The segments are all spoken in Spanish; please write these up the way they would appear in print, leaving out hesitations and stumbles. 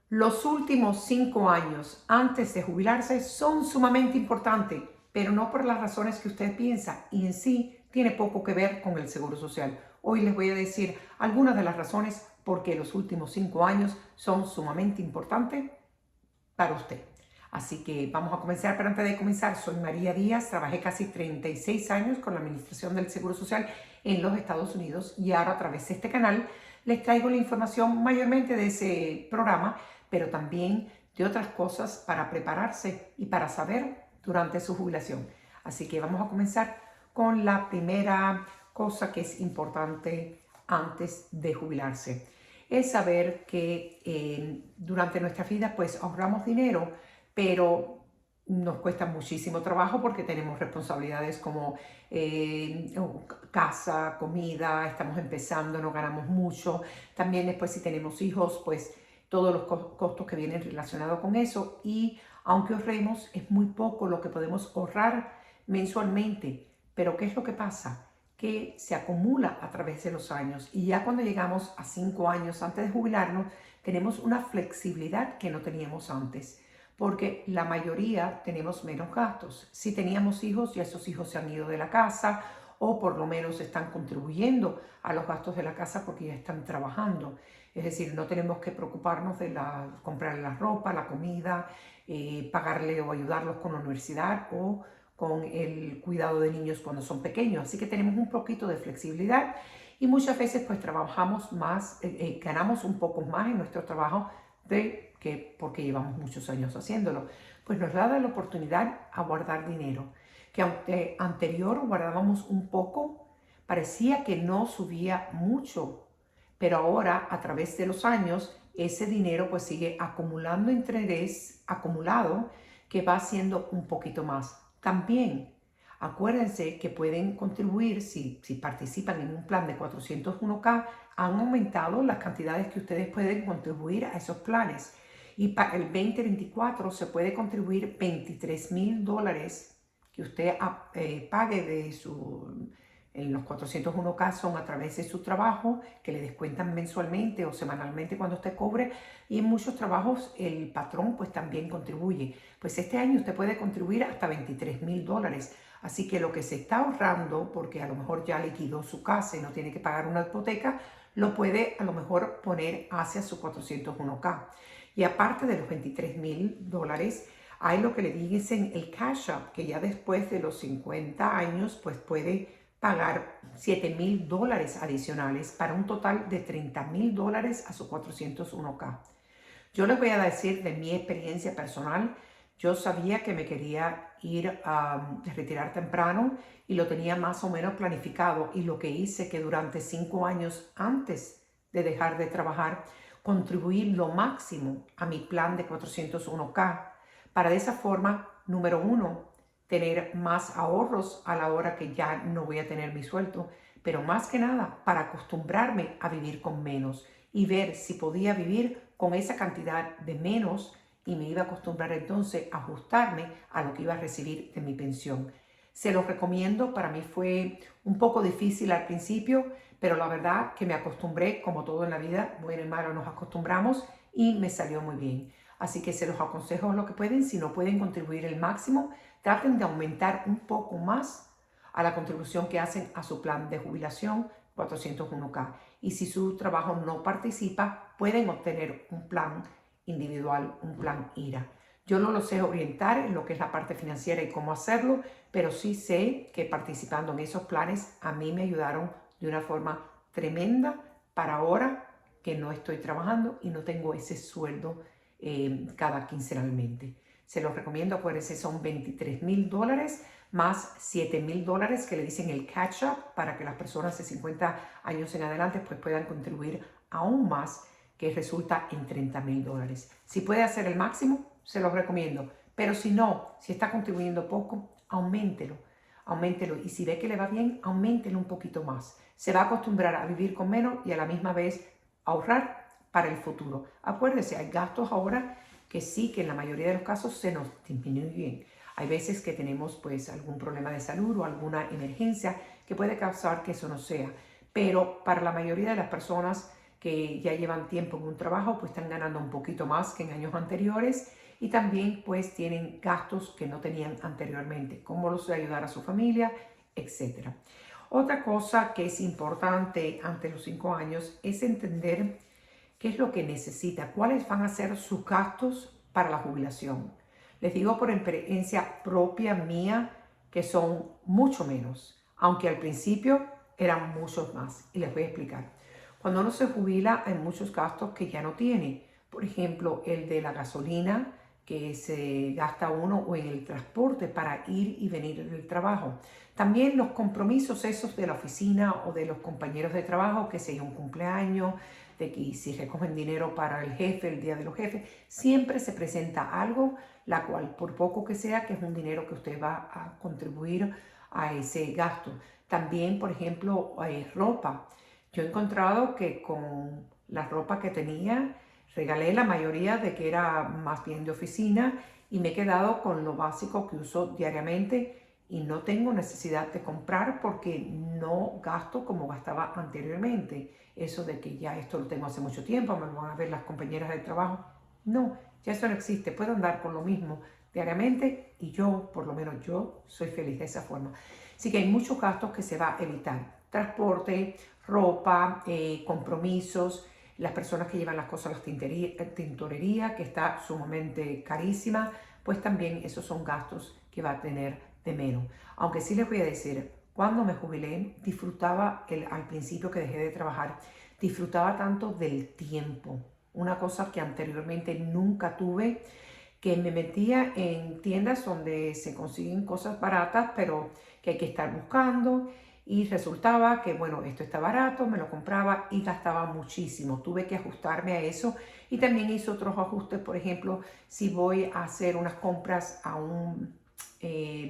Los últimos 5 años antes de jubilarse son sumamente importantes, pero no por las razones que usted piensa y en sí tiene poco que ver con el Seguro Social. Hoy les voy a decir algunas de las razones por qué los últimos 5 años son sumamente importantes para usted. Así que vamos a comenzar, pero antes de comenzar, soy María Díaz, trabajé casi 36 años con la Administración del Seguro Social en los Estados Unidos y ahora a través de este canal les traigo la información mayormente de ese programa, pero también de otras cosas para prepararse y para saber durante su jubilación. Así que vamos a comenzar con la primera cosa que es importante antes de jubilarse. Es saber que durante nuestra vida pues ahorramos dinero, pero nos cuesta muchísimo trabajo porque tenemos responsabilidades como casa, comida, estamos empezando, no ganamos mucho. También después si tenemos hijos, pues todos los costos que vienen relacionados con eso. Y aunque ahorremos, es muy poco lo que podemos ahorrar mensualmente. Pero ¿qué es lo que pasa? Que se acumula a través de los años y ya cuando llegamos a 5 años antes de jubilarnos, tenemos una flexibilidad que no teníamos antes porque la mayoría tenemos menos gastos. Si teníamos hijos, ya esos hijos se han ido de la casa o por lo menos están contribuyendo a los gastos de la casa porque ya están trabajando. Es decir, no tenemos que preocuparnos de comprar la ropa, la comida, pagarle o ayudarlos con la universidad o con el cuidado de niños cuando son pequeños. Así que tenemos un poquito de flexibilidad y muchas veces pues trabajamos más, ganamos un poco más en nuestro trabajo porque llevamos muchos años haciéndolo. Pues nos da la oportunidad a guardar dinero, que aunque anterior guardábamos un poco, parecía que no subía mucho, pero ahora a través de los años ese dinero pues sigue acumulando interés acumulado que va haciendo un poquito más. También acuérdense que pueden contribuir si participan en un plan de 401k, han aumentado las cantidades que ustedes pueden contribuir a esos planes. Y para el 2024 se puede contribuir $23,000 que usted pague en los 401k son a través de su trabajo, que le descuentan mensualmente o semanalmente cuando usted cobre, y en muchos trabajos el patrón pues también contribuye. Pues este año usted puede contribuir hasta $23,000. Así que lo que se está ahorrando, porque a lo mejor ya liquidó su casa y no tiene que pagar una hipoteca, lo puede a lo mejor poner hacia su 401k. Y aparte de los $23,000, hay lo que le dicen el cash up, que ya después de los 50 años, pues puede pagar $7,000 adicionales para un total de $30,000 a su 401k. Yo les voy a decir de mi experiencia personal. Yo sabía que me quería ir a retirar temprano y lo tenía más o menos planificado, y lo que hice que durante 5 años antes de dejar de trabajar contribuí lo máximo a mi plan de 401k para de esa forma, número uno, tener más ahorros a la hora que ya no voy a tener mi sueldo, pero más que nada para acostumbrarme a vivir con menos y ver si podía vivir con esa cantidad de menos, y me iba a acostumbrar entonces a ajustarme a lo que iba a recibir de mi pensión. Se los recomiendo. Para mí fue un poco difícil al principio, pero la verdad que me acostumbré, como todo en la vida, bueno y malo nos acostumbramos, y me salió muy bien. Así que se los aconsejo lo que pueden. Si no pueden contribuir el máximo, traten de aumentar un poco más a la contribución que hacen a su plan de jubilación 401k. Y si su trabajo no participa, pueden obtener un plan individual, un plan IRA. Yo no lo sé orientar en lo que es la parte financiera y cómo hacerlo, pero sí sé que participando en esos planes a mí me ayudaron de una forma tremenda para ahora que no estoy trabajando y no tengo ese sueldo cada quincenalmente. Se los recomiendo. Acuérdense, son $23,000 más $7,000 que le dicen el catch up, para que las personas de 50 años en adelante pues puedan contribuir aún más, que resulta en $30,000. Si puede hacer el máximo, se los recomiendo, pero si no, si está contribuyendo poco, auméntelo, auméntelo, y si ve que le va bien, auméntelo un poquito más. Se va a acostumbrar a vivir con menos y a la misma vez ahorrar para el futuro. Acuérdese, hay gastos ahora que sí, que en la mayoría de los casos se nos disminuyen. Hay veces que tenemos pues algún problema de salud o alguna emergencia que puede causar que eso no sea, pero para la mayoría de las personas que ya llevan tiempo en un trabajo, pues están ganando un poquito más que en años anteriores y también pues tienen gastos que no tenían anteriormente, como los de ayudar a su familia, etc. Otra cosa que es importante ante los 5 años es entender qué es lo que necesita, cuáles van a ser sus gastos para la jubilación. Les digo por experiencia propia mía que son mucho menos, aunque al principio eran muchos más. Y les voy a explicar. Cuando uno se jubila hay muchos gastos que ya no tiene. Por ejemplo, el de la gasolina que se gasta uno o en el transporte para ir y venir del trabajo. También los compromisos esos de la oficina o de los compañeros de trabajo, que sea un cumpleaños, de que si recogen dinero para el jefe, el día de los jefes, siempre se presenta algo, la cual por poco que sea, que es un dinero que usted va a contribuir a ese gasto. También, por ejemplo, ropa. Yo he encontrado que con la ropa que tenía, regalé la mayoría de que era más bien de oficina y me he quedado con lo básico que uso diariamente y no tengo necesidad de comprar porque no gasto como gastaba anteriormente. Eso de que ya esto lo tengo hace mucho tiempo, me lo van a ver las compañeras de trabajo. No, ya eso no existe. Puedo andar con lo mismo diariamente y yo, por lo menos yo, soy feliz de esa forma. Así que hay muchos gastos que se va a evitar. Transporte, ropa, compromisos, las personas que llevan las cosas a la tintorería, que está sumamente carísima, pues también esos son gastos que va a tener de menos. Aunque sí les voy a decir, cuando me jubilé, disfrutaba, al principio que dejé de trabajar, disfrutaba tanto del tiempo. Una cosa que anteriormente nunca tuve, que me metía en tiendas donde se consiguen cosas baratas, pero que hay que estar buscando. Y resultaba que, bueno, esto está barato, me lo compraba y gastaba muchísimo. Tuve que ajustarme a eso y también hice otros ajustes. Por ejemplo, si voy a hacer unas compras a un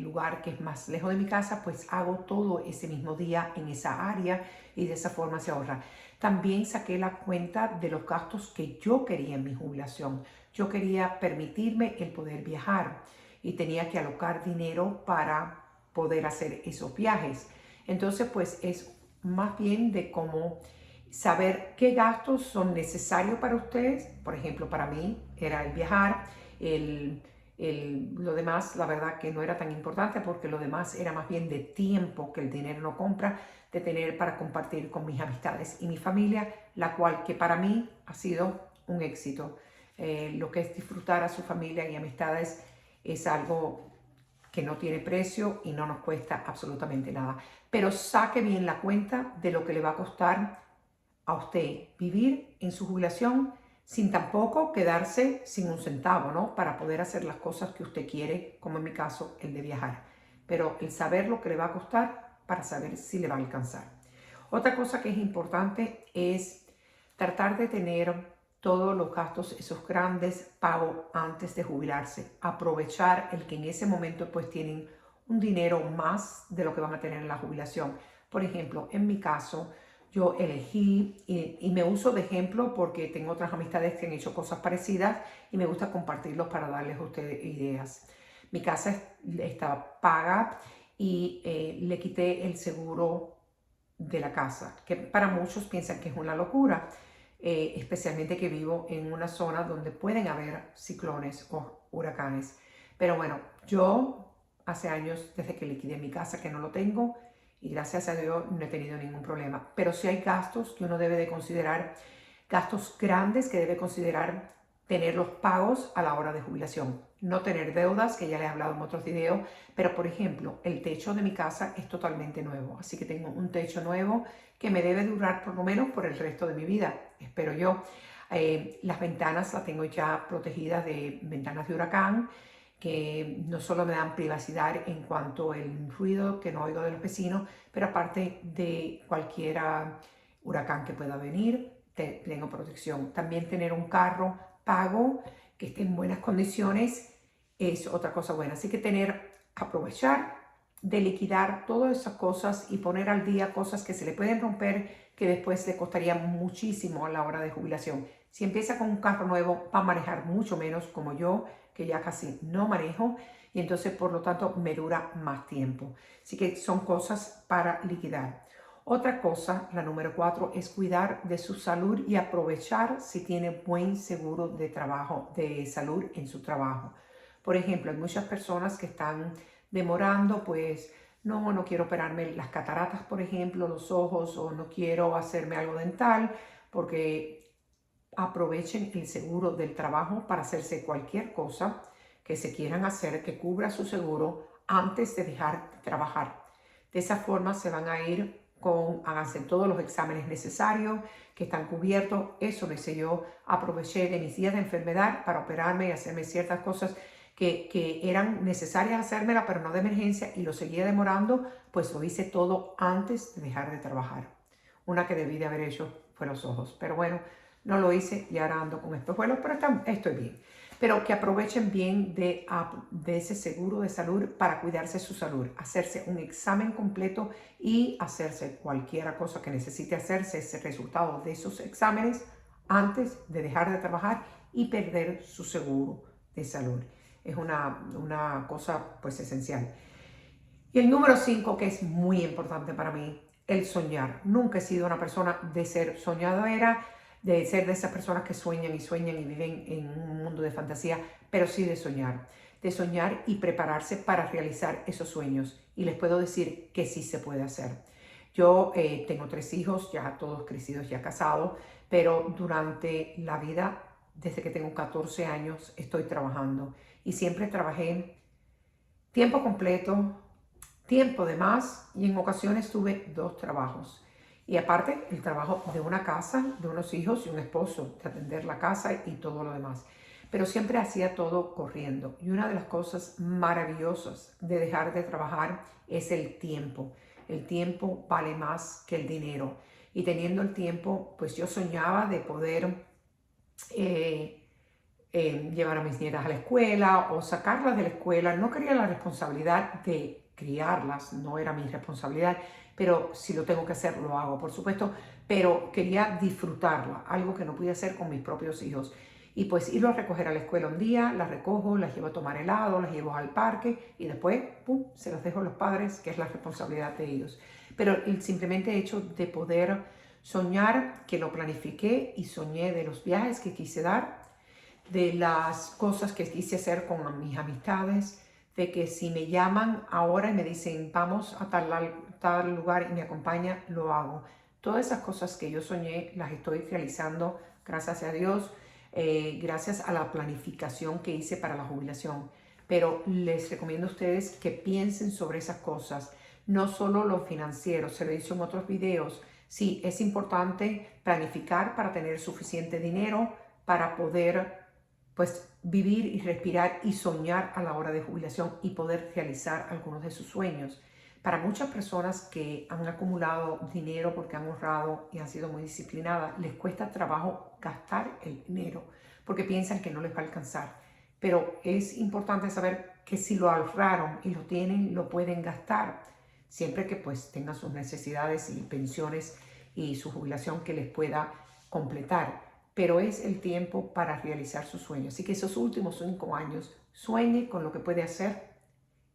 lugar que es más lejos de mi casa, pues hago todo ese mismo día en esa área y de esa forma se ahorra. También saqué la cuenta de los gastos que yo quería en mi jubilación. Yo quería permitirme el poder viajar y tenía que alocar dinero para poder hacer esos viajes. Entonces, pues es más bien de cómo saber qué gastos son necesarios para ustedes. Por ejemplo, para mí era el viajar, lo demás, la verdad que no era tan importante porque lo demás era más bien de tiempo que el dinero no compra, de tener para compartir con mis amistades y mi familia, la cual que para mí ha sido un éxito. Lo que es disfrutar a su familia y amistades es algo que no tiene precio y no nos cuesta absolutamente nada. Pero saque bien la cuenta de lo que le va a costar a usted vivir en su jubilación sin tampoco quedarse sin un centavo, ¿no? Para poder hacer las cosas que usted quiere, como en mi caso, el de viajar. Pero el saber lo que le va a costar para saber si le va a alcanzar. Otra cosa que es importante es tratar de tener todos los gastos, esos grandes pagos antes de jubilarse. Aprovechar el que en ese momento pues tienen un dinero más de lo que van a tener en la jubilación. Por ejemplo, en mi caso, yo elegí y me uso de ejemplo porque tengo otras amistades que han hecho cosas parecidas y me gusta compartirlos para darles a ustedes ideas. Mi casa está paga y le quité el seguro de la casa, que para muchos piensan que es una locura, especialmente que vivo en una zona donde pueden haber ciclones o huracanes. Pero bueno, yo hace años, desde que liquidé mi casa, que no lo tengo, y gracias a Dios no he tenido ningún problema. Pero sí hay gastos que uno debe de considerar, gastos grandes que debe considerar tener los pagos a la hora de jubilación. No tener deudas, que ya les he hablado en otros videos, pero por ejemplo, el techo de mi casa es totalmente nuevo, así que tengo un techo nuevo que me debe durar por lo menos por el resto de mi vida, espero yo. Las ventanas las tengo ya protegidas de ventanas de huracán, que no solo me dan privacidad en cuanto al ruido que no oigo de los vecinos, pero aparte de cualquier huracán que pueda venir, tengo protección. También tener un carro pago que esté en buenas condiciones es otra cosa buena. Así que aprovechar de liquidar todas esas cosas y poner al día cosas que se le pueden romper que después le costaría muchísimo a la hora de jubilación. Si empieza con un carro nuevo, va a manejar mucho menos como yo, que ya casi no manejo, y entonces por lo tanto me dura más tiempo. Así que son cosas para liquidar. Otra cosa, la número 4, es cuidar de su salud y aprovechar si tiene buen seguro de trabajo, de salud en su trabajo. Por ejemplo, hay muchas personas que están demorando, pues no quiero operarme las cataratas, por ejemplo, los ojos, o no quiero hacerme algo dental, porque aprovechen el seguro del trabajo para hacerse cualquier cosa que se quieran hacer que cubra su seguro antes de dejar de trabajar. De esa forma se van a ir háganse todos los exámenes necesarios que están cubiertos. Eso lo hice yo, aproveché de mis días de enfermedad para operarme y hacerme ciertas cosas que eran necesarias hacérmela, pero no de emergencia, y lo seguía demorando, pues lo hice todo antes de dejar de trabajar. Una que debí de haber hecho fue los ojos, pero bueno, no lo hice y ahora ando con espejuelos, pero estoy bien. Pero que aprovechen bien de ese seguro de salud para cuidarse su salud, hacerse un examen completo y hacerse cualquier cosa que necesite hacerse, ese resultado de esos exámenes antes de dejar de trabajar y perder su seguro de salud. Es una cosa pues esencial. Y el número 5, que es muy importante para mí, el soñar. Nunca he sido una persona de ser soñadora, de ser de esas personas que sueñan y sueñan y viven en un mundo de fantasía, pero sí de soñar y prepararse para realizar esos sueños. Y les puedo decir que sí se puede hacer. Yo tengo 3 hijos, ya todos crecidos, ya casados, pero durante la vida, desde que tengo 14 años, estoy trabajando. Y siempre trabajé tiempo completo, tiempo de más, y en ocasiones tuve 2 trabajos. Y aparte el trabajo de una casa, de unos hijos y un esposo, de atender la casa y todo lo demás. Pero siempre hacía todo corriendo. Y una de las cosas maravillosas de dejar de trabajar es el tiempo. El tiempo vale más que el dinero. Y teniendo el tiempo, pues yo soñaba de poder llevar a mis nietas a la escuela o sacarlas de la escuela. No quería la responsabilidad de criarlas, no era mi responsabilidad, pero si lo tengo que hacer, lo hago, por supuesto, pero quería disfrutarla, algo que no pude hacer con mis propios hijos. Y pues irlo a recoger a la escuela un día, las recojo, las llevo a tomar helado, las llevo al parque y después, pum, se las dejo a los padres, que es la responsabilidad de ellos. Pero el simplemente hecho de poder soñar, que lo planifiqué y soñé de los viajes que quise dar, de las cosas que quise hacer con mis amistades, de que si me llaman ahora y me dicen vamos a tal lugar y me acompaña, lo hago. Todas esas cosas que yo soñé las estoy realizando, gracias a Dios, gracias a la planificación que hice para la jubilación. Pero les recomiendo a ustedes que piensen sobre esas cosas, no solo lo financiero, se lo he dicho en otros videos. Sí, es importante planificar para tener suficiente dinero para poder pues vivir y respirar y soñar a la hora de jubilación y poder realizar algunos de sus sueños. Para muchas personas que han acumulado dinero porque han ahorrado y han sido muy disciplinadas, les cuesta trabajo gastar el dinero porque piensan que no les va a alcanzar. Pero es importante saber que si lo ahorraron y lo tienen, lo pueden gastar, siempre que pues tengan sus necesidades y pensiones y su jubilación que les pueda completar. Pero es el tiempo para realizar sus sueños. Así que esos últimos 5 años, sueñe con lo que puede hacer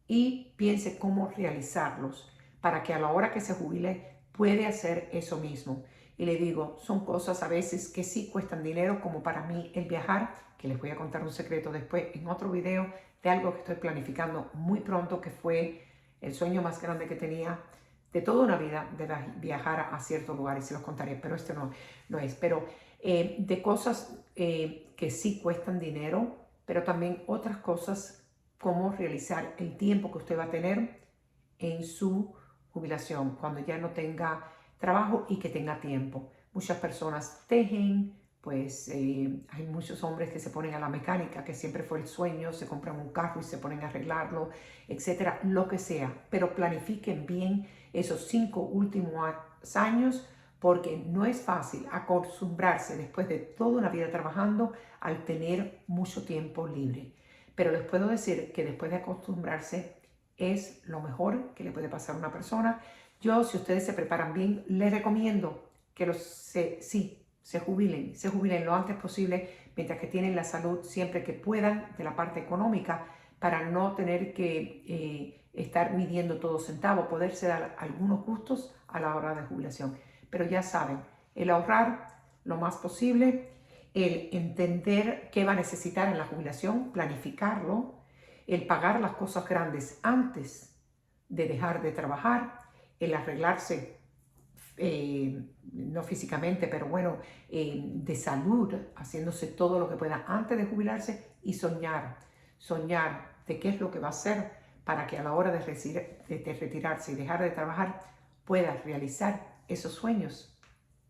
y piense cómo realizarlos para que a la hora que se jubile puede hacer eso mismo. Y le digo, son cosas a veces que sí cuestan dinero, como para mí el viajar, que les voy a contar un secreto después en otro video de algo que estoy planificando muy pronto, que fue el sueño más grande que tenía de toda una vida, de viajar a ciertos lugares, y se los contaré, pero este no es. Pero de cosas que sí cuestan dinero, pero también otras cosas como realizar el tiempo que usted va a tener en su jubilación, cuando ya no tenga trabajo y que tenga tiempo. Muchas personas tejen, pues hay muchos hombres que se ponen a la mecánica, que siempre fue el sueño, se compran un carro y se ponen a arreglarlo, etcétera, lo que sea, pero planifiquen bien esos 5 últimos años, porque no es fácil acostumbrarse después de toda una vida trabajando al tener mucho tiempo libre. Pero les puedo decir que después de acostumbrarse es lo mejor que le puede pasar a una persona. Yo, si ustedes se preparan bien, les recomiendo que se jubilen lo antes posible, mientras que tienen la salud, siempre que puedan, de la parte económica, para no tener que estar midiendo todo centavo, poderse dar algunos gustos a la hora de jubilación. Pero ya saben, el ahorrar lo más posible, el entender qué va a necesitar en la jubilación, planificarlo, el pagar las cosas grandes antes de dejar de trabajar, el arreglarse, no físicamente, pero bueno, de salud, haciéndose todo lo que pueda antes de jubilarse y soñar de qué es lo que va a hacer para que a la hora de retirarse y dejar de trabajar pueda realizar esos sueños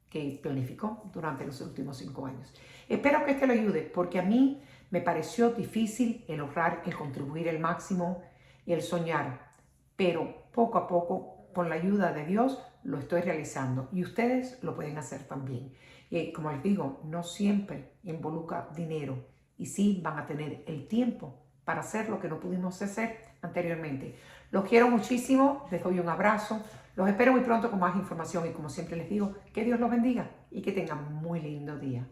que planificó durante los últimos 5 años. Espero que este lo ayude, porque a mí me pareció difícil el ahorrar, el contribuir el máximo, el soñar, pero poco a poco, con la ayuda de Dios, lo estoy realizando y ustedes lo pueden hacer también. Como les digo, no siempre involucra dinero y sí van a tener el tiempo para hacer lo que no pudimos hacer anteriormente. Los quiero muchísimo, les doy un abrazo, los espero muy pronto con más información y como siempre les digo, que Dios los bendiga y que tengan muy lindo día.